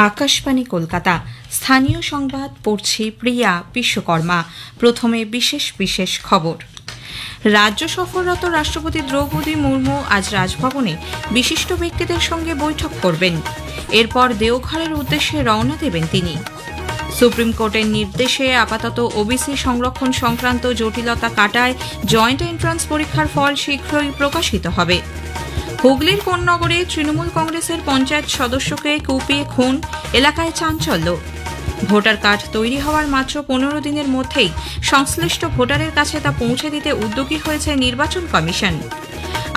আকাশবাণী কলকাতা। স্থানীয় সংবাদ পড়ছি প্রিয়া বিশ্বকর্মা। প্রথমে বিশেষ বিশেষ খবর। রাজ্য সফররত রাষ্ট্রপতি দ্রৌপদী মুর্মু আজ রাজভবনে বিশিষ্ট ব্যক্তিদের সঙ্গে বৈঠক করবেন। এরপর দেওঘরের উদ্দেশ্যে রওনা দেবেন তিনি। সুপ্রিম কোর্টের নির্দেশে আপাতত ওবিসি সংরক্ষণ সংক্রান্ত জটিলতা কাটায় জয়েন্ট এন্ট্রান্স পরীক্ষার ফল শীঘ্রই প্রকাশিত হবে। হুগলির কোন্নগরে তৃণমূল কংগ্রেসের পঞ্চায়েত সদস্যকে কুপিয়ে খুন, এলাকায় চাঞ্চল্য। ভোটার কার্ড তৈরি হওয়ার মাত্র 15 দিনের মধ্যেই সংশ্লিষ্ট ভোটারের কাছে তা পৌঁছে দিতে উদ্যোগী হয়েছে নির্বাচন কমিশন।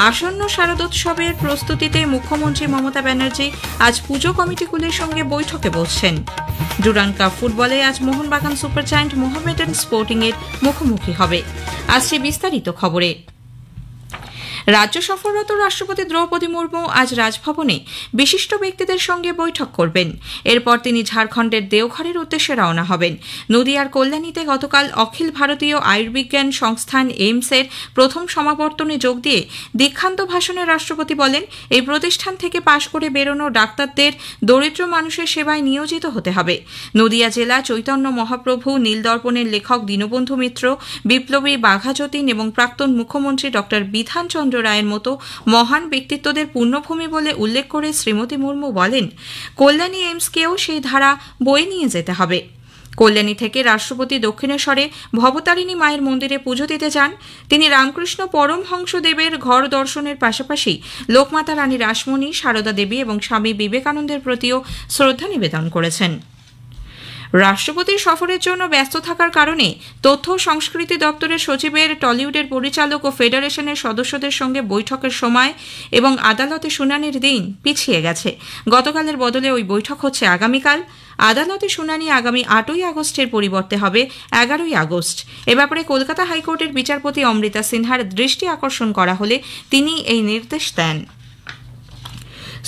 আসন্ন শারদোৎসবের প্রস্তুতিতে মুখ্যমন্ত্রী মমতা ব্যানার্জি আজ পুজো কমিটিগুলির সঙ্গে বৈঠকে বসছেন। ডুরান্ড কাপ ফুটবলে আজ Mohun Bagan super giant Mohammedan sporting এর মুখোমুখি হবে। আসছে বিস্তারিত খবরে। রাজ্য সফররত রাষ্ট্রপতি দ্রৌপদী মুর্মু আজ রাজভবনে বিশিষ্ট ব্যক্তিদের সঙ্গে বৈঠক করবেন। এরপর তিনি ঝাড়খণ্ডের দেওঘরের উদ্দেশ্যে রওনা হবেন। নদিয়ার কল্যাণীতে গতকাল অখিল ভারতীয় আয়ুর্বিজ্ঞান সংস্থান এইমসের প্রথম সমাবর্তনে যোগ দিয়ে দীক্ষান্ত ভাষণে রাষ্ট্রপতি বলেন, এই প্রতিষ্ঠান থেকে পাশ করে বেরোনো ডাক্তারদের দরিদ্র মানুষের সেবায় নিয়োজিত হতে হবে। নদিয়া জেলা চৈতন্য মহাপ্রভু, নীলদর্পণের লেখক দীনবন্ধু মিত্র, বিপ্লবী বাঘা যতীন এবং প্রাক্তন মুখ্যমন্ত্রী ডক্টর বিধানচন্দ্র রায়ের মতো মহান ব্যক্তিত্বদের পুণ্যভূমি বলে উল্লেখ করে শ্রীমতী মুর্মু বলেন, কল্যাণী এইমসকেও সেই ধারা বয়ে নিয়ে যেতে হবে। কল্যাণী থেকে রাষ্ট্রপতি দক্ষিণেশ্বরে ভবতারিণী মায়ের মন্দিরে পুজো দিতে যান। তিনি রামকৃষ্ণ পরমহংসদেবের ঘর দর্শনের পাশাপাশি লোকমাতা রানী রাসমণি, সারদা দেবী এবং স্বামী বিবেকানন্দের প্রতিও শ্রদ্ধা নিবেদন করেছেন। রাষ্ট্রপতির সফরের জন্য ব্যস্ত থাকার কারণে তথ্য সংস্কৃতি দপ্তরের সচিবের টলিউডের পরিচালক ও ফেডারেশনের সদস্যদের সঙ্গে বৈঠকের সময় এবং আদালতে শুনানির দিন পিছিয়ে গেছে। গতকালের বদলে ওই বৈঠক হচ্ছে আগামীকাল। আদালতে শুনানি আগামী 8ই আগস্টের পরিবর্তে হবে 11ই আগস্ট। এ ব্যাপারে কলকাতা হাইকোর্টের বিচারপতি অমৃতা সিনহার দৃষ্টি আকর্ষণ করা হলে তিনি এই নির্দেশ দেন।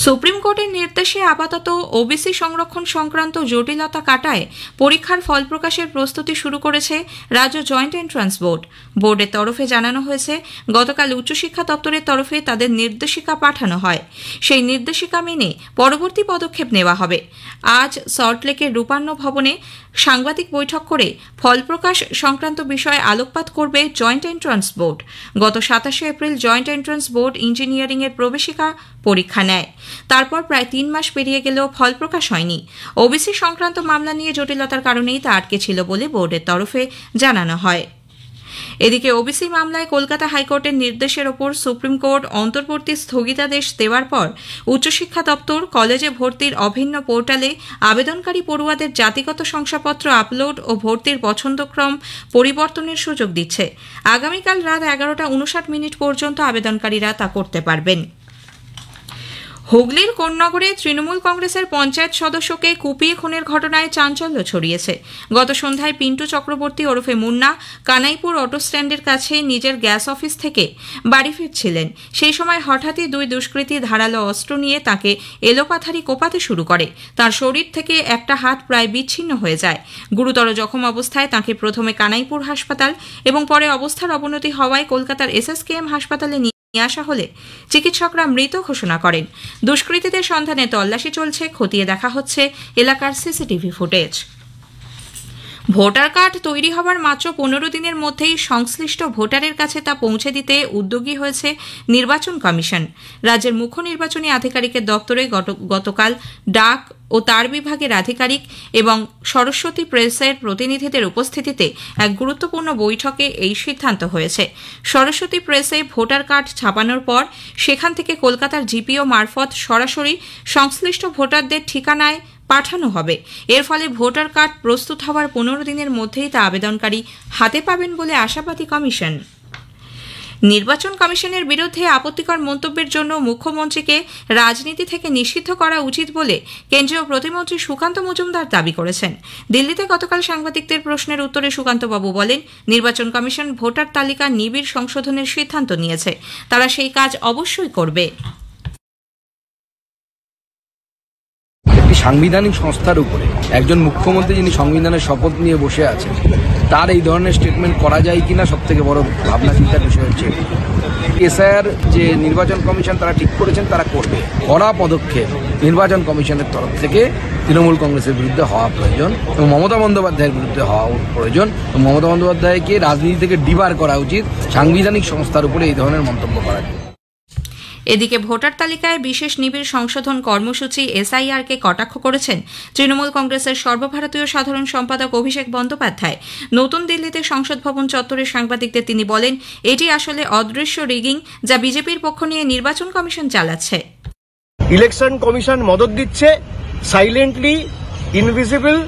সুপ্রিম কোর্টের নির্দেশে আপাতত ওবিসি সংরক্ষণ সংক্রান্ত জটিলতা কাটায় পরীক্ষার ফল প্রকাশের প্রস্তুতি শুরু করেছে রাজ্য জয়েন্ট এন্ট্রান্স বোর্ড। বোর্ডের তরফে জানানো হয়েছে, গতকাল উচ্চশিক্ষা দপ্তরের তরফে তাদের নির্দেশিকা পাঠানো হয়। সেই নির্দেশিকা মেনে পরবর্তী পদক্ষেপ নেওয়া হবে। আজ সল্টলেকের রূপান্ন ভবনে সাংবাদিক বৈঠক করে ফল প্রকাশ সংক্রান্ত বিষয়ে আলোকপাত করবে জয়েন্ট এন্ট্রান্স বোর্ড। গত 27 April joint entrance board engineering এর প্রবেশিকা পরীক্ষা নেয়। তারপর প্রায় 3 মাস পেরিয়ে গেলেও ফল প্রকাশ হয়নি। ওবিসি সংক্রান্ত মামলা নিয়ে জটিলতার কারণেই তা আটকে ছিল বলে বোর্ডের তরফে জানানো হয়। এদিকে ওবিসি মামলায় কলকাতা হাইকোর্টের নির্দেশের ওপর সুপ্রিম কোর্ট অন্তর্বর্তী স্থগিতাদেশ দেওয়ার পর উচ্চশিক্ষা দপ্তর কলেজে ভর্তির অভিন্ন পোর্টালে আবেদনকারী পড়ুয়াদের জাতিগত শংসাপত্র আপলোড ও ভর্তির পছন্দক্রম পরিবর্তনের সুযোগ দিচ্ছে। আগামীকাল রাত 11:59 পর্যন্ত আবেদনকারীরা তা করতে পারবেন। হুগলির কোন্নগরে তৃণমূল কংগ্রেসের পঞ্চায়েত সদস্যকে কুপিয়ে খুনের ঘটনায় চাঞ্চল্য ছড়িয়েছে। গত সন্ধ্যায় পিন্টু চক্রবর্তী ওরফে মুন্না কানাইপুর অটো স্ট্যান্ডের কাছে নিজের গ্যাস অফিস থেকে বাড়ি ফিরছিলেন। সেই সময় হঠাৎই দুই দুষ্কৃতী ধারালো অস্ত্র নিয়ে তাকে এলোপাথারি কোপাতে শুরু করে। তার শরীর থেকে একটা হাত প্রায় বিচ্ছিন্ন হয়ে যায়। গুরুতর জখম অবস্থায় তাকে প্রথমে কানাইপুর হাসপাতাল এবং পরে অবস্থার অবনতি হওয়ায় কলকাতার SSKM হাসপাতালে নিয়ে আসা হলে চিকিৎসকরা মৃত ঘোষণা করেন। দুষ্কৃতীদের সন্ধানে তল্লাশি চলছে, খতিয়ে দেখা হচ্ছে এলাকার সিসিটিভি ফুটেজ। ভোটার কার্ড তৈরি হওয়ার মাত্র 15 দিনের মধ্যেই সংশ্লিষ্ট ভোটারের কাছে তা পৌঁছে দিতে উদ্যোগী হয়েছে নির্বাচন কমিশন। রাজ্যের মুখ্য নির্বাচনী আধিকারিকের দপ্তরে গতকাল ডাক ও তার বিভাগের আধিকারিক এবং সরস্বতী প্রেসের প্রতিনিধিদের উপস্থিতিতে এক গুরুত্বপূর্ণ বৈঠকে এই সিদ্ধান্ত হয়েছে। সরস্বতী প্রেসে ভোটার কার্ড ছাপানোর পর সেখান থেকে কলকাতার জিপিও মারফত সরাসরি সংশ্লিষ্ট ভোটারদের ঠিকানায় পাঠানো হবে। এর ফলে ভোটার কার্ড প্রস্তুত হওয়ার 15 দিনের মধ্যেই তা আবেদনকারী হাতে পাবেন বলে আশাবাদী কমিশন। নির্বাচন কমিশনের বিরুদ্ধে আপত্তিকর মন্তব্যের জন্য মুখ্যমন্ত্রীকে রাজনীতি থেকে নিষিদ্ধ করা উচিত বলে কেন্দ্রীয় প্রতিমন্ত্রী সুকান্ত মজুমদার দাবি করেছেন। দিল্লিতে গতকাল সাংবাদিকদের প্রশ্নের উত্তরে সুকান্তবাবু বলেন, নির্বাচন কমিশন ভোটার তালিকা নিবিড় সংশোধনের সিদ্ধান্ত নিয়েছে, তারা সেই কাজ অবশ্যই করবে। সাংবিধানিক সংস্থার উপরে একজন মুখ্যমন্ত্রী যিনি সংবিধানের শপথ নিয়ে বসে আছেন, তার এই ধরনের স্টেটমেন্ট করা যায় কিনা সব থেকে বড় ভাবনা চিন্তার বিষয় হচ্ছে। এসআইআর যে নির্বাচন কমিশন তারা ঠিক করেছেন তারা করবে। কড়া পদক্ষেপ নির্বাচন কমিশনের তরফ থেকে তৃণমূল কংগ্রেসের বিরুদ্ধে হওয়া প্রয়োজন এবং মমতা বন্দ্যোপাধ্যায়ের বিরুদ্ধে হওয়া প্রয়োজন এবং মমতা বন্দ্যোপাধ্যায়কে রাজনীতি থেকে ডিবার করা উচিত সাংবিধানিক সংস্থার উপরে এই ধরনের মন্তব্য করা। এদিকে ভোটার তালিকায় বিশেষ নিবিড় সংশোধন কর্মসূচি এসআইআরকে কটাক্ষ করেছেন তৃণমূল কংগ্রেসের সর্বভারতীয় সাধারণ সম্পাদক অভিষেক বন্দ্যোপাধ্যায়। নতুন দিল্লিতে সংসদ ভবন চত্বরে সাংবাদিকদের তিনি বলেন, এটি আসলে অদৃশ্য রিগিং যা বিজেপির পক্ষ নিয়ে নির্বাচন কমিশন চালাচ্ছে। ইলেকশন কমিশন মদত দিচ্ছে, সাইলেন্টলি ইনভিজিবল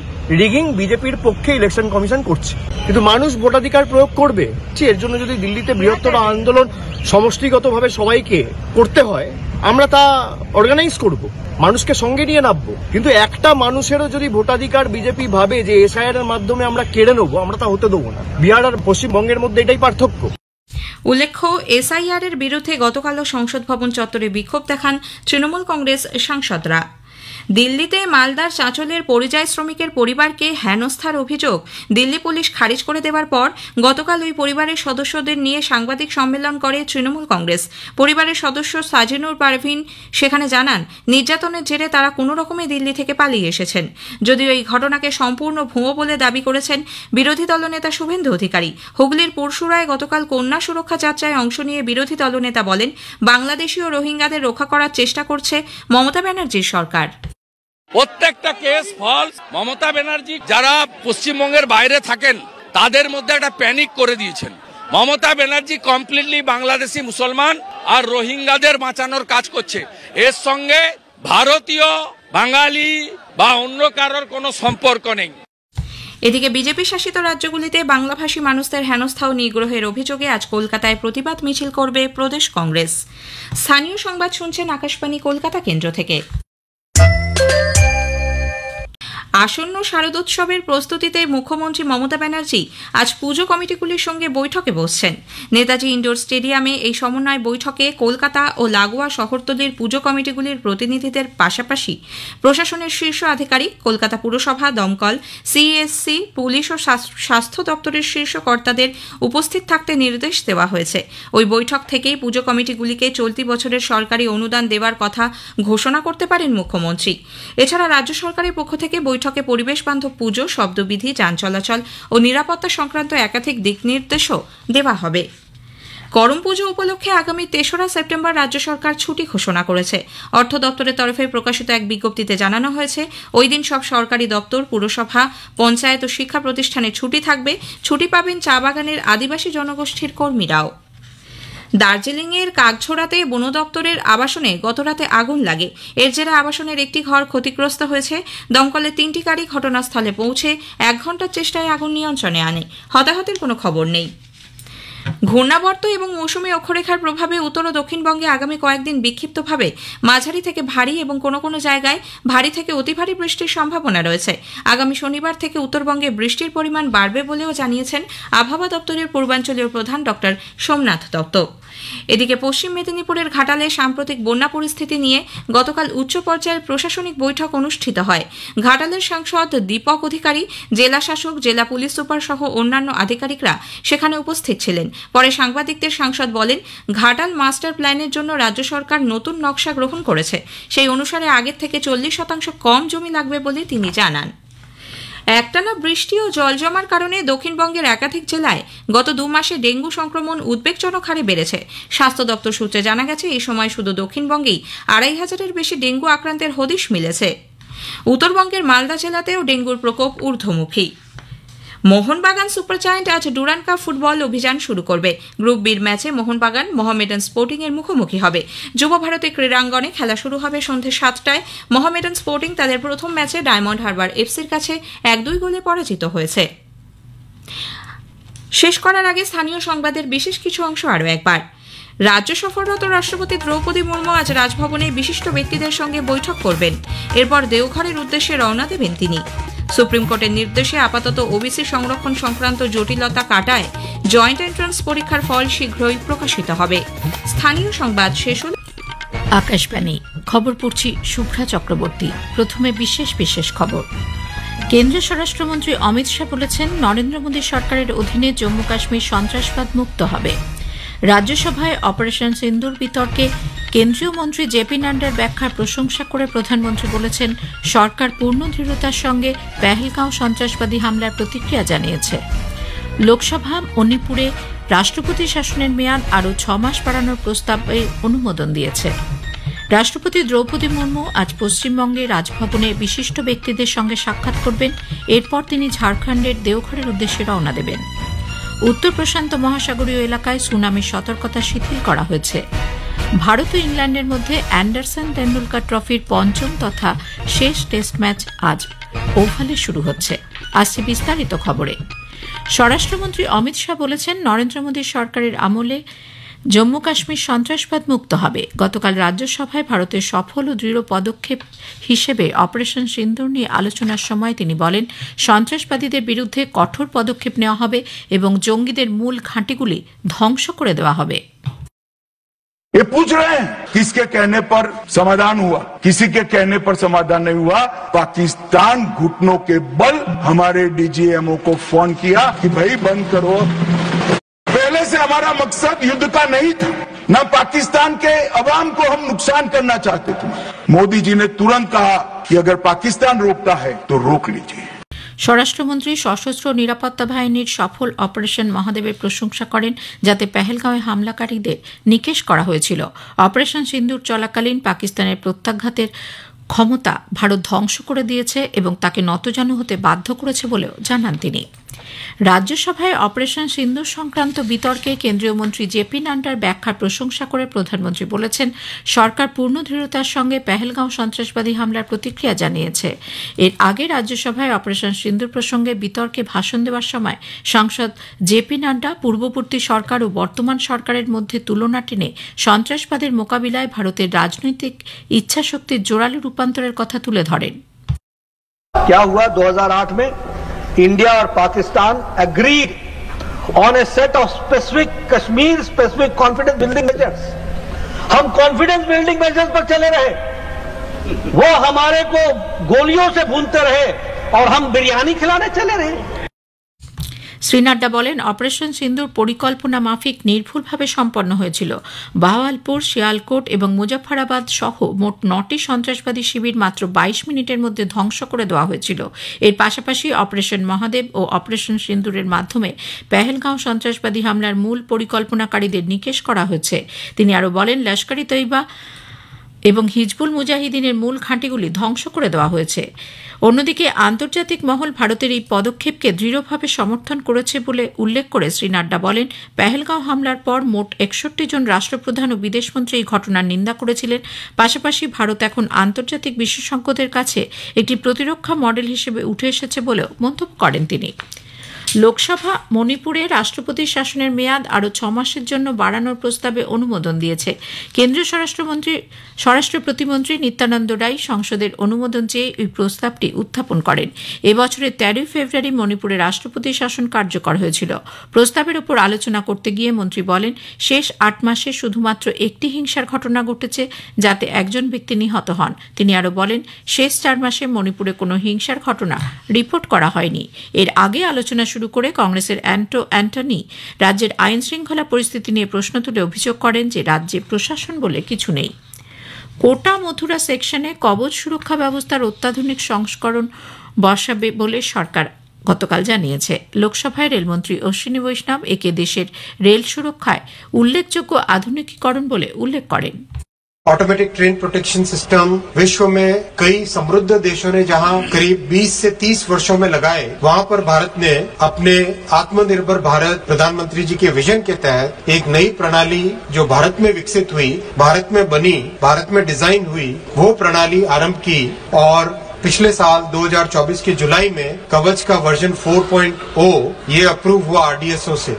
রিগিং বিজেপির পক্ষে ইলেকশন কমিশন করছে। কিন্তু মানুষ ভোটাধিকার প্রয়োগ করবে, এর জন্য যদি দিল্লিতে বৃহত্তর আন্দোলন সমষ্টিগতভাবে সবাইকে করতে হয়, আমরা তা অর্গানাইজ করব, মানুষকে সঙ্গে নিয়ে নামবো। কিন্তু একটা মানুষেরও যদি ভোটাধিকার বিজেপি ভাবে যে এসআইআর এর মাধ্যমে আমরা কেড়ে নেবো, আমরা তা হতে দেবো না। বিহার আর পশ্চিমবঙ্গের মধ্যে এটাই পার্থক্য। উল্লেখ্য, এসআইআর এর বিরুদ্ধে গতকালও সংসদ ভবন চত্বরে বিক্ষোভ দেখান তৃণমূল কংগ্রেস সাংসদরা। দিল্লিতে মালদার চাঁচলের পরিযায়ী শ্রমিকের পরিবারকে হেনস্থার অভিযোগ দিল্লি পুলিশ খারিজ করে দেওয়ার পর গতকাল ওই পরিবারের সদস্যদের নিয়ে সাংবাদিক সম্মেলন করে তৃণমূল কংগ্রেস। পরিবারের সদস্য সাজিনুর পারভিন সেখানে জানান, নির্যাতনের জেরে তারা কোনো রকমে দিল্লি থেকে পালিয়ে এসেছেন। যদিও এই ঘটনাকে সম্পূর্ণ ভুয়ো বলে দাবি করেছেন বিরোধী দলনেতা শুভেন্দু অধিকারী। হুগলির পুরসুরায় গতকাল কন্যা সুরক্ষা যাত্রায় অংশ নিয়ে বিরোধী দলনেতা বলেন, বাংলাদেশি ও রোহিঙ্গাদের রক্ষা করার চেষ্টা করছে মমতা ব্যানার্জির সরকার। প্রত্যেকটা কেস ফলস। মমতা ব্যানার্জি যারা পশ্চিমবঙ্গের বাইরে থাকেন তাদের মধ্যে একটা প্যানিক করে দিয়েছেন। মমতা ব্যানার্জি কমপ্লিটলি বাংলাদেশি মুসলমান আর রোহিঙ্গাদের বাঁচানোর কাজ করছে। এর সঙ্গে ভারতীয়, বাঙালি বা অন্য কারোর কোনো সম্পর্ক নেই। এদিকে বিজেপি শাসিত রাজ্যগুলিতে বাংলাভাষী মানুষদের হেনস্থা ও নিগ্রহের অভিযোগে আজ কলকাতায় প্রতিবাদ মিছিল করবে প্রদেশ কংগ্রেস। স্থানীয় সংবাদ শুনছেন আকাশবাণী কলকাতা কেন্দ্র থেকে। আসন্ন শারদোৎসবের প্রস্তুতিতে মুখ্যমন্ত্রী মমতা ব্যানার্জি আজ পুজো কমিটিগুলির সঙ্গে বৈঠকে বসছেন। নেতাজি ইন্ডোর স্টেডিয়ামে এই সমন্বয় বৈঠকে কলকাতা ও লাগোয়া শহরতলির পুজো কমিটিগুলির প্রতিনিধিদের পাশাপাশি প্রশাসনের শীর্ষ আধিকারিক, কলকাতা পুরসভা, দমকল, সিএসসি, পুলিশ ও স্বাস্থ্য দপ্তরের শীর্ষ কর্তাদের উপস্থিত থাকতে নির্দেশ দেওয়া হয়েছে। ওই বৈঠক থেকেই পুজো কমিটিগুলিকে চলতি বছরের সরকারি অনুদান দেওয়ার কথা ঘোষণা করতে পারেন মুখ্যমন্ত্রী। এছাড়া রাজ্য সরকারের পক্ষ থেকে বৈঠকে পরিবেশ বান্ধব পুজো, শব্দবিধি, যান চলাচল ও নিরাপত্তা সংক্রান্ত একাধিক দিক নির্দেশও দেওয়া হবে। করম পুজো উপলক্ষে আগামী ৩রা সেপ্টেম্বর রাজ্য সরকার ছুটি ঘোষণা করেছে। অর্থ দপ্তরের তরফে প্রকাশিত এক বিজ্ঞপ্তিতে জানানো হয়েছে, ওই দিন সব সরকারি দপ্তর, পুরসভা, পঞ্চায়েত ও শিক্ষা প্রতিষ্ঠানে ছুটি থাকবে। ছুটি পাবেন চা বাগানের আদিবাসী জনগোষ্ঠীর কর্মীরাও। দার্জিলিংয়ের কাকছড়াতে বন দপ্তরের আবাসনে গতরাতে আগুন লাগে। এর জেরে আবাসনের একটি ঘর ক্ষতিগ্রস্ত হয়েছে। দমকলের 3টি গাড়ি ঘটনাস্থলে পৌঁছে 1 ঘণ্টার চেষ্টায় আগুন নিয়ন্ত্রণে আনে। হতাহতের কোনো খবর নেই। ঘূর্ণাবর্ত এবং মৌসুমী অক্ষরেখার প্রভাবে উত্তর ও দক্ষিণবঙ্গে আগামী কয়েকদিন বিক্ষিপ্তভাবে মাঝারি থেকে ভারী এবং কোনো কোনো জায়গায় ভারী থেকে অতি ভারী বৃষ্টির সম্ভাবনা রয়েছে। আগামী শনিবার থেকে উত্তরবঙ্গে বৃষ্টির পরিমাণ বাড়বে বলেও জানিয়েছেন আবহাওয়া দপ্তরের পূর্বাঞ্চলীয় প্রধান ডক্টর সোমনাথ দত্ত। এদিকে পশ্চিম মেদিনীপুরের ঘাটালে সাম্প্রতিক বন্যা পরিস্থিতি নিয়ে গতকাল উচ্চ পর্যায়ের প্রশাসনিক বৈঠক অনুষ্ঠিত হয়। ঘাটালের সাংসদ দীপক অধিকারী, জেলা শাসক, জেলা পুলিশ সুপার সহ অন্যান্য আধিকারিকরা সেখানে উপস্থিত ছিলেন। পরে সাংবাদিকদের সাংসদ বলেন, ঘাটাল মাস্টার প্ল্যানের জন্য রাজ্য সরকার নতুন নকশা গ্রহণ করেছে। সেই অনুসারে আগের থেকে 40% কম জমি লাগবে বলে তিনি জানান। একটানা বৃষ্টি ও জল জমার কারণে দক্ষিণবঙ্গের একাধিক জেলায় গত 2 মাসে ডেঙ্গু সংক্রমণ উদ্বেগজনক হারে বেড়েছে। স্বাস্থ্য দপ্তর সূত্রে জানা গেছে, এই সময় শুধু দক্ষিণবঙ্গেই 2500-এর বেশি ডেঙ্গু আক্রান্তের হদিশ মিলেছে। উত্তরবঙ্গের মালদা জেলাতেও ডেঙ্গুর প্রকোপ ঊর্ধ্বমুখী। মোহনবাগান সুপার জায়ান্ট আজ ডুরান্ড কাপ ফুটবল অভিযান শুরু করবে। গ্রুপ বির ম্যাচে মোহনবাগান মোহামেডান স্পোর্টিং এর মুখোমুখি হবে। যুব ভারতী ক্রীড়াঙ্গনে খেলা শুরু হবে সন্ধ্যে 7টায়। মোহামেডান স্পোর্টিং তাদের প্রথম ম্যাচে ডায়মন্ড হারবার এফসির কাছে 1-2 গোলে পরাজিত হয়েছে। শেষ করার আগে স্থানীয় সংবাদের বিশেষ কিছু অংশ আরও একবার। রাজ্য সফররত রাষ্ট্রপতি দ্রৌপদী মুর্মু আজ রাজভবনে বিশিষ্ট ব্যক্তিদের সঙ্গে বৈঠক করবেন। এরপর দেওঘরের উদ্দেশ্যে রওনা দেবেন তিনি। সুপ্রিম কোর্টের নির্দেশে আপাতত ওবিসি সংরক্ষণ সংক্রান্ত জটিলতা কাটায় জয়েন্ট এন্ট্রান্স পরীক্ষার ফল শীঘ্রই প্রকাশিত হবে। স্থানীয় সংবাদ শেষ হল। আকাশবাণী খবর পড়ছি শুভ্রা চক্রবর্তী। প্রথমে বিশেষ খবর। কেন্দ্রীয় স্বরাষ্ট্রমন্ত্রী অমিত শাহ বলেছেন, নরেন্দ্র মোদী সরকারের অধীনে জম্মু কাশ্মীর সন্ত্রাসবাদ মুক্ত হবে। রাজ্যসভায় অপারেশন সিন্দুর বিতর্কে কেন্দ্রীয় মন্ত্রী জেপি নাড্ডার ব্যাখ্যার প্রশংসা করে প্রধানমন্ত্রী বলেছেন, সরকার পূর্ণ দৃঢ়তার সঙ্গে পেহেলগাঁও সন্ত্রাসবাদী হামলার প্রতিক্রিয়া জানিয়েছে। লোকসভা মণিপুরে রাষ্ট্রপতি শাসনের মেয়াদ আরও 6 মাস বাড়ানোর প্রস্তাবে অনুমোদন দিয়েছে। রাষ্ট্রপতি দ্রৌপদী মুর্মু আজ পশ্চিমবঙ্গে রাজভবনে বিশিষ্ট ব্যক্তিদের সঙ্গে সাক্ষাৎ করবেন। এরপর তিনি ঝাড়খণ্ডের দেওঘরের উদ্দেশ্যে রওনা দেবেন। উত্তর প্রশান্ত মহাসাগরীয় এলাকায় সুনামির সতর্কতা শিথিল করা হয়েছে। ভারত ও ইংল্যান্ডের মধ্যে অ্যান্ডারসন তেন্ডুলকর ট্রফির পঞ্চম তথা শেষ টেস্ট ম্যাচ আজ ওভালে শুরু হচ্ছে। আসছে বিস্তারিত খবরে। স্বরাষ্ট্রমন্ত্রী অমিত শাহ বলেছেন, নরেন্দ্র মোদী সরকারের আমলে জম্মু কাশ্মীর সন্ত্রাসবাদ মুক্ত হবে। গতকাল রাজ্যসভায় ভারতের সফল ও দৃঢ় পদক্ষেপ হিসেবে অপারেশন সিন্দুর নিয়ে আলোচনার সময় তিনি বলেন, সন্ত্রাসবাদীদের বিরুদ্ধে কঠোর পদক্ষেপ নেওয়া হবে এবং জঙ্গিদের মূল ঘাঁটিগুলি ধ্বংস করে দেওয়া হবে। ये पूछ रहे हैं किसके कहने पर समाधान हुआ, किसी के कहने पर समाधान नहीं हुआ। पाकिस्तान घुटनों के बल हमारे डीजीएमओ को फोन किया कि भाई बंद करो। पहले से हमारा मकसद युद्ध का नहीं था, न पाकिस्तान के अवाम को हम नुकसान करना चाहते थे। मोदी जी ने तुरंत कहा कि अगर पाकिस्तान रोकता है तो रोक लीजिए। স্বরাষ্ট্রমন্ত্রী সশস্ত্র নিরাপত্তা বাহিনীর সফল অপারেশন মহাদেবের প্রশংসা করেন, যাতে পেহেলগাঁওয়ে হামলাকারীদের নিকেশ করা হয়েছিল। অপারেশন সিন্দুর চলাকালীন পাকিস্তানের প্রত্যাঘাতের ক্ষমতা ভারত ধ্বংস করে দিয়েছে এবং তাকে নতজানু হতে বাধ্য করেছে বলেও জানান তিনি। রাজ্যসভায় অপারেশন সিন্দুর সংক্রান্ত বিতর্কে কেন্দ্রীয় মন্ত্রী জেপি নাড্ডার ব্যাখ্যার প্রশংসা করে প্রধানমন্ত্রী বলেছেন, সরকার পূর্ণ দৃঢ়তার সঙ্গে পেহেলগাঁও সন্ত্রাসবাদী হামলার প্রতিক্রিয়া জানিয়েছে। এর আগে রাজ্যসভায় অপারেশন সিন্দুর প্রসঙ্গে বিতর্কে ভাষণ দেওয়ার সময় সাংসদ জেপি নাড্ডা পূর্ববর্তী সরকার ও বর্তমান সরকারের মধ্যে তুলনা টেনে সন্ত্রাসবাদের মোকাবিলায় ভারতের রাজনৈতিক ইচ্ছাশক্তির জোরালো রূপান্তরের কথা তুলে ধরেন। क्या हुआ 2008 में इंडिया और Pakistan agreed on A set of specific Kashmir specific confidence building measures. हम कॉन्फिडेंस बिल्डिंग मेजर्स पर चले रहे, वो हमारे को गोलियों से भूनते रहे और हम बिरयानी खिलाने चले रहे। শ্রী নাড্ডা বলেন, অপারেশন সিন্দুর পরিকল্পনা মাফিক নির্ভুলভাবে সম্পন্ন হয়েছিল। বাহাওয়ালপুর, শিয়ালকোট এবং মুজাফফরাবাদ সহ মোট 9টি সন্ত্রাসবাদী শিবির মাত্র 22 মিনিটের মধ্যে ধ্বংস করে দেওয়া হয়েছিল। এর পাশাপাশি অপারেশন মহাদেব ও অপারেশন সিন্দুরের মাধ্যমে পেহেলগাঁও সন্ত্রাসবাদী হামলার মূল পরিকল্পনাকারীদের নিকেশ করা হয়েছে। তিনি আরও বলেন, লস্কর-ই তৈবা এবং হিজবুল মুজাহিদিনের মূল ঘাঁটিগুলি ধ্বংস করে দেওয়া হয়েছে। অন্যদিকে আন্তর্জাতিক মহল ভারতের এই পদক্ষেপকে দৃঢ়ভাবে সমর্থন করেছে বলে উল্লেখ করে শ্রী নাড্ডা বলেন, পেহেলগাঁও হামলার পর মোট 61 জন রাষ্ট্রপ্রধান ও বিদেশমন্ত্রী এই ঘটনার নিন্দা করেছিলেন। পাশাপাশি ভারত এখন আন্তর্জাতিক বিশেষজ্ঞদের কাছে একটি প্রতিরক্ষা মডেল হিসেবে উঠে এসেছে বলেও মন্তব্য করেন তিনি। লোকসভা মণিপুরে রাষ্ট্রপতি শাসনের মেয়াদ আরও 6 মাসের জন্য বাড়ানোর প্রস্তাবে অনুমোদন দিয়েছে। কেন্দ্রীয় স্বরাষ্ট্র প্রতিমন্ত্রী নিত্যানন্দ রায় সংসদের অনুমোদন চেয়ে এই প্রস্তাবটি উত্থাপন করেন। এবছরের 13 ফেব্রুয়ারি মণিপুরে রাষ্ট্রপতি শাসন কার্যকর হয়েছিল। প্রস্তাবের উপর আলোচনা করতে গিয়ে মন্ত্রী বলেন, শেষ 8 মাসে শুধুমাত্র একটি হিংসার ঘটনা ঘটেছে, যাতে একজন ব্যক্তি নিহত হন। তিনি আরও বলেন, শেষ 4 মাসে মণিপুরে কোনো হিংসার ঘটনা রিপোর্ট করা হয়নি। এর আগে আলোচনা শুরু করে কংগ্রেসের অ্যান্টনি রাজ্যের আইন শৃঙ্খলা পরিস্থিতি নিয়ে প্রশ্ন তুলে অভিযোগ করেন যে রাজ্যে প্রশাসন বলে কিছু নেই। কোটা মথুরা সেকশনে কবচ সুরক্ষা ব্যবস্থার অত্যাধুনিক সংস্করণ বসাবে বলে সরকার গতকাল জানিয়েছে। লোকসভায় রেলমন্ত্রী অশ্বিনী বৈষ্ণব একে দেশের রেল সুরক্ষায় উল্লেখযোগ্য আধুনিকীকরণ বলে উল্লেখ করেন। ऑटोमेटिक ट्रेन प्रोटेक्शन सिस्टम विश्व में कई समृद्ध देशों ने जहां करीब 20 से 30 वर्षों में लगाए, वहां पर भारत ने अपने आत्मनिर्भर भारत प्रधानमंत्री जी के विजन के तहत एक नई प्रणाली जो भारत में विकसित हुई, भारत में बनी, भारत में डिजाइन हुई, वो प्रणाली आरंभ की। और पिछले साल 2024 के जुलाई में कवच का वर्जन 4.0 ये अप्रूव हुआ RDSO से।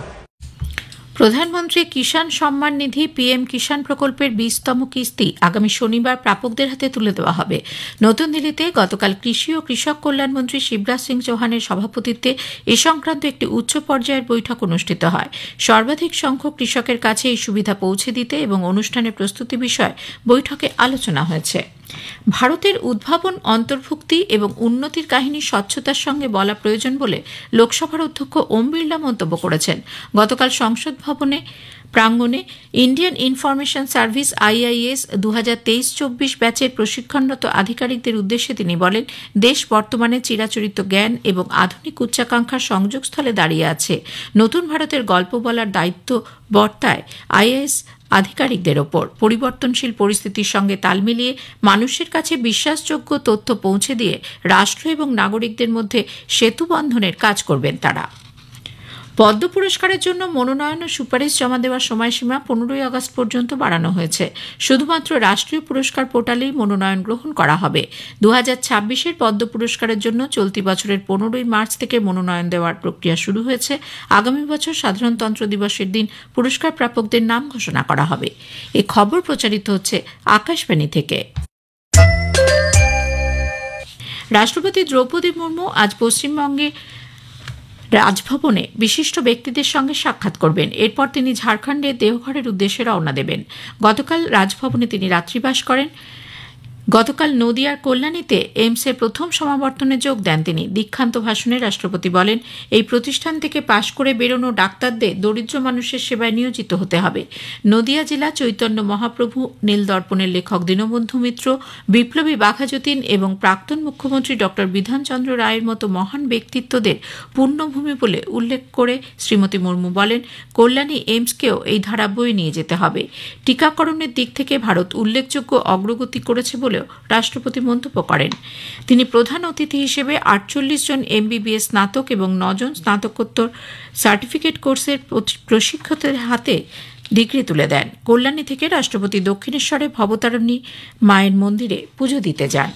প্রধানমন্ত্রী কিষাণ সম্মান নিধি পিএম কিষাণ প্রকল্পের 20তম কিস্তি আগামী শনিবার প্রাপকদের হাতে তুলে দেওয়া হবে। নতুন দিল্লিতে গতকাল কৃষি ও কৃষক কল্যাণ মন্ত্রী শিবরাজ সিং চৌহানের সভাপতিত্বে এ সংক্রান্ত একটি উচ্চ পর্যায়ের বৈঠক অনুষ্ঠিত হয়। সর্বাধিক সংখ্যক কৃষকের কাছে এই সুবিধা পৌঁছে দিতে এবং অনুষ্ঠানের প্রস্তুতি বিষয়ে বৈঠকে আলোচনা হয়েছে। ভারতের উদ্ভাবন, অন্তর্ভুক্তি এবং উন্নতির কাহিনী স্বচ্ছতার সঙ্গে বলা প্রয়োজন বলে লোকসভার অধ্যক্ষ ওম বিড়লা মন্তব্য করেছেন। গতকাল সংসদ ভবনে প্রাঙ্গণে ইন্ডিয়ান ইনফরমেশন সার্ভিস IIS 2023-24 ব্যাচের প্রশিক্ষণরত আধিকারিকদের উদ্দেশ্যে তিনি বলেন, দেশ বর্তমানে চিরাচরিত জ্ঞান এবং আধুনিক উচ্চাকাঙ্ক্ষার সংযোগস্থলে দাঁড়িয়ে আছে। নতুন ভারতের গল্প বলার দায়িত্ব বর্তায় IIS আধিকারিকদের ওপর। পরিবর্তনশীল পরিস্থিতির সঙ্গে তাল মিলিয়ে মানুষের কাছে বিশ্বাসযোগ্য তথ্য পৌঁছে দিয়ে রাষ্ট্র এবং নাগরিকদের মধ্যে সেতু বন্ধনের কাজ করবেন তারা। পদ্ম পুরস্কারের জন্য মনোনয়ন ও সুপারিশ জমা দেওয়ার সময়সীমা 15 আগস্ট পর্যন্ত বাড়ানো হয়েছে। শুধুমাত্র রাষ্ট্রীয় পুরস্কার পোর্টালেই মনোনয়ন গ্রহণ করা হবে। 2026-এর পদ্ম পুরস্কারের জন্য চলতি বছরের 15 মার্চ থেকে মনোনয়ন দেওয়ার প্রক্রিয়া শুরু হয়েছে। আগামী বছর সাধারণতন্ত্র দিবসের দিন পুরস্কার প্রাপকদের নাম ঘোষণা করা হবে। এই খবর প্রচারিত হচ্ছে আকাশবাণী থেকে। রাষ্ট্রপতি দ্রৌপদী মুর্মু আজ পশ্চিমবঙ্গে রাজভবনে বিশিষ্ট ব্যক্তিদের সঙ্গে সাক্ষাৎ করবেন। এরপর তিনি ঝাড়খণ্ডের দেওঘরের উদ্দেশ্যে রওনা দেবেন। গতকাল রাজভবনে তিনি রাত্রিবাস করেন। গতকাল নদিয়ার কল্যাণীতে এইমসের প্রথম সমাবর্তনে যোগ দেন তিনি। দীক্ষান্ত ভাষণে রাষ্ট্রপতি বলেন, এই প্রতিষ্ঠান থেকে পাশ করে বেরোনো ডাক্তারদের দরিদ্র মানুষের সেবায় নিয়োজিত হতে হবে। নদিয়া জেলা চৈতন্য মহাপ্রভু, নীলদর্পণের লেখক দীনবন্ধু মিত্র, বিপ্লবী বাঘাযতীন এবং প্রাক্তন মুখ্যমন্ত্রী ডক্টর বিধানচন্দ্র রায়ের মতো মহান ব্যক্তিত্বদের পুণ্যভূমি বলে উল্লেখ করে শ্রীমতী মুর্মু বলেন, কল্যাণী এইমসকেও এই ধারা বয়ে নিয়ে যেতে হবে। টিকাকরণের দিক থেকে ভারত উল্লেখযোগ্য অগ্রগতি করেছে বলেও রাষ্ট্রপতি মন্তব্য করেন। তিনি প্রধান অতিথি হিসেবে 48 জন MBBS স্নাতক এবং 9 জন স্নাতকোত্তর সার্টিফিকেট কোর্সের প্রশিক্ষকদের হাতে ডিগ্রি তুলে দেন। কল্যাণী থেকে রাষ্ট্রপতি দক্ষিণেশ্বরে ভবতারিণী মায়ের মন্দিরে পুজো দিতে যান।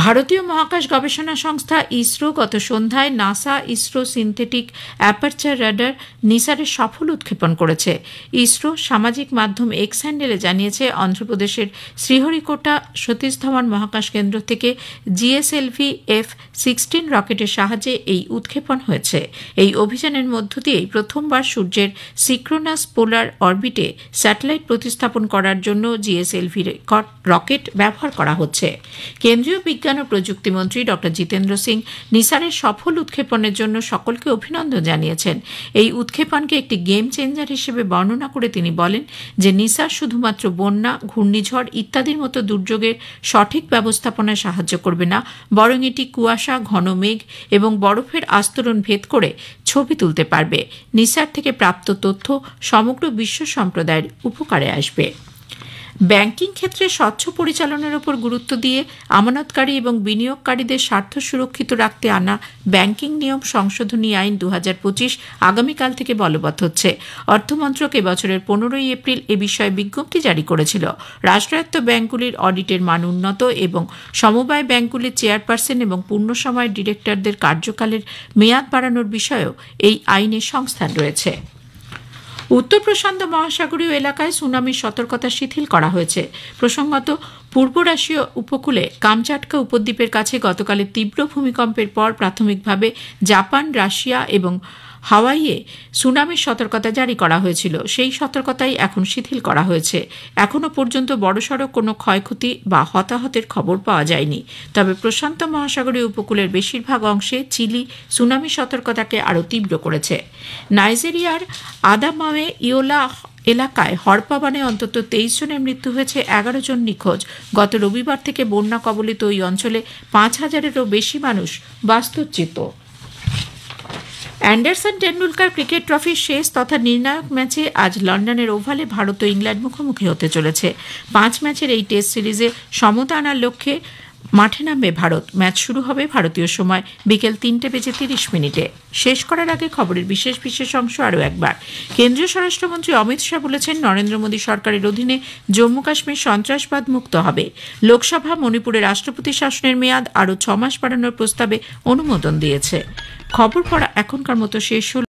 ভারতীয় মহাকাশ গবেষণা সংস্থা ইসরো গত সন্ধ্যায় NASA ISRO synthetic aperture radar নিসারের সফল উৎক্ষেপণ করেছে। ইসরো সামাজিক মাধ্যম এক্স হ্যান্ডেলে জানিয়েছে, অন্ধ্রপ্রদেশের শ্রীহরিকোটা সতীশ ধাওয়ান মহাকাশ কেন্দ্র থেকে GSLV F-16 রকেটের সাহায্যে এই উৎক্ষেপণ হয়েছে। এই অভিযানের মধ্য দিয়েই প্রথমবার সূর্যের সিক্রোনাস পোলার অরবিটে স্যাটেলাইট প্রতিস্থাপন করার জন্য GSLV রকেট ব্যবহার করা হচ্ছে। কেন্দ্রীয় বিজ্ঞান ও প্রযুক্তিমন্ত্রী ডক্টর জিতেন্দ্র সিং নিসারের সফল উৎক্ষেপণের জন্য সকলকে অভিনন্দন জানিয়েছেন। এই উৎক্ষেপণকে একটি গেম চেঞ্জার হিসেবে বর্ণনা করে তিনি বলেন যে নিসার শুধুমাত্র বন্যা, ঘূর্ণিঝড় ইত্যাদির মতো দুর্যোগের সঠিক ব্যবস্থাপনায় সাহায্য করবে না, বরং এটি কুয়াশা, ঘন মেঘ এবং বরফের আস্তরণ ভেদ করে ছবি তুলতে পারবে। নিসার থেকে প্রাপ্ত তথ্য সমগ্র বিশ্ব সম্প্রদায়ের উপকারে আসবে। ব্যাংকিং ক্ষেত্রে স্বচ্ছ পরিচালনার উপর গুরুত্ব দিয়ে আমানতকারী এবং বিনিয়োগকারীদের স্বার্থ সুরক্ষিত রাখতে আনা ব্যাংকিং নিয়ম সংশোধনী আইন 2025 আগামীকাল থেকে বলবৎ হচ্ছে। অর্থমন্ত্রক এবছরের 15 এপ্রিল এ বিষয়ে বিজ্ঞপ্তি জারি করেছিল। রাষ্ট্রায়ত্ত ব্যাংকগুলির অডিটের মান উন্নত এবং সমবায় ব্যাংকগুলির চেয়ারপারসন এবং পূর্ণ সময় ডিরেক্টরদের কার্যকালের মেয়াদ বাড়ানোর বিষয়েও এই আইনের সংস্থান রয়েছে। উত্তর প্রশান্ত মহাসাগরীয় এলাকায় সুনামির সতর্কতা শিথিল করা হয়েছে। প্রসঙ্গত, পূর্ব রাশীয় উপকূলে কামচাটকা উপদ্বীপের কাছে গতকালের তীব্র ভূমিকম্পের পর প্রাথমিকভাবে জাপান, রাশিয়া এবং হাওয়াইয়ে সুনামির সতর্কতা জারি করা হয়েছিল। সেই সতর্কতাই এখন শিথিল করা হয়েছে। এখনও পর্যন্ত বড়সড় কোনো ক্ষয়ক্ষতি বা হতাহতের খবর পাওয়া যায়নি। তবে প্রশান্ত মহাসাগরীয় উপকূলের বেশিরভাগ অংশে চিলি সুনামি সতর্কতাকে আরও তীব্র করেছে। নাইজেরিয়ার আদামাওয়ে ইয়োলা এলাকায় হরপাবানে অন্তত 23 জনের মৃত্যু হয়েছে, 11 জন নিখোঁজ। গত রবিবার থেকে বন্যা কবলিত ওই অঞ্চলে 5000-এরও বেশি মানুষ বাস্তুচ্যুত। অ্যান্ডারসন টেন্ডুলকার ক্রিকেট ট্রফির শেষ তথা নির্ণায়ক ম্যাচে আজ লন্ডনের ওভালে ভারত ও ইংল্যান্ড মুখোমুখি হতে চলেছে। 5 ম্যাচের এই টেস্ট সিরিজে সমতা আনার লক্ষ্যে মাঠে নামবে ভারত। ম্যাচ শুরু হবে ভারতীয় সময় বিকেল 3:30 শেষ করার আগে খবরের বিশেষ অংশ আরও একবার। কেন্দ্রীয় স্বরাষ্ট্রমন্ত্রী অমিত শাহ বলেছেন, নরেন্দ্র মোদী সরকারের অধীনে জম্মু কাশ্মীর সন্ত্রাসবাদ মুক্ত হবে। লোকসভা মণিপুরে রাষ্ট্রপতি শাসনের মেয়াদ আরও 6 মাস বাড়ানোর প্রস্তাবে অনুমোদন দিয়েছে। খবর পড়া এখনকার মতো শেষ হল।